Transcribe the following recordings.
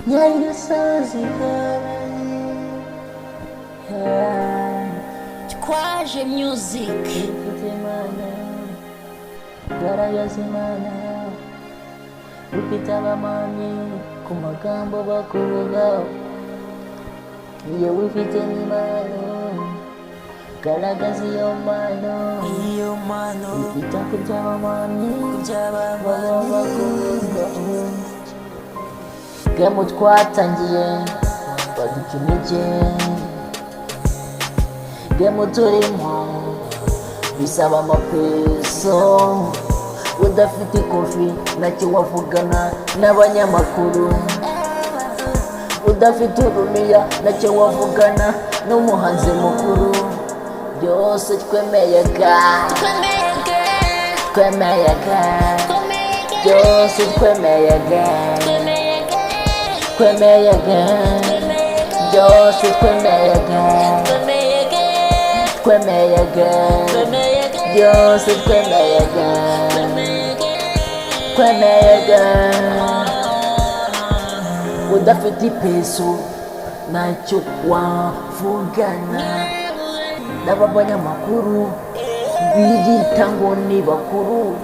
Nyagasozi Twaje music ufite Imana, garagaza Imana, ufite abamamyi ku magambo bakuvugaho. Iyo wifite impano, garagaza iyo mpano, wifite ku by'abamamyi baba bakuvugaho. Gemu twatangiye baduca intege, gemu turimo bisaba amapeso. Udafite ikofi ntacyo wavugana n'abanyamakuru, udafite urumiya ntacyo wavugana n'umuhanzi mukuru. Byose twemeyega, byose twemeyega, byose twemeyega, byose twemeyega. Udafite ipeso ntacyo wavugana n'aba banyamakuru biyita ngo ni bakuru.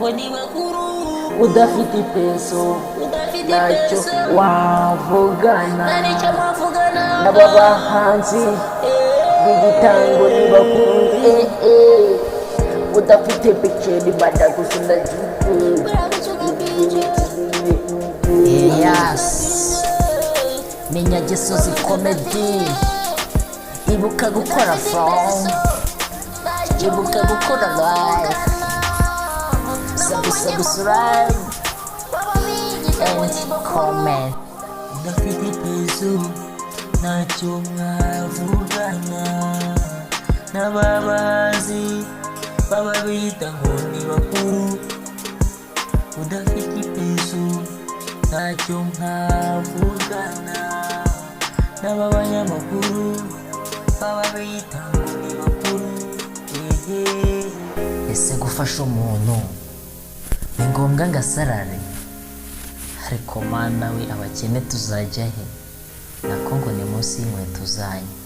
Udafite ipeso ntacyo wavugana n'aba bahanzi biyita ngo ni bakuru. Udafite picture badagusunda yes ni Nyagasozi comedy. Ibuka gukora from, ibuka gukora live, subscribe and comment. Udafite ipeso ntacyo mwavugana n'ababazi baba bita ngo ni bakuru. Udafite ipeso ntacyo mwavugana n'aba banyamakuru baba bita ngo ni bakuru. Ese gufasha umuntu ni ngombwa ngo asarare? Ariko mana we, abakene tuzajya he? Nako ngo ni munsi y'inkweto zanyu.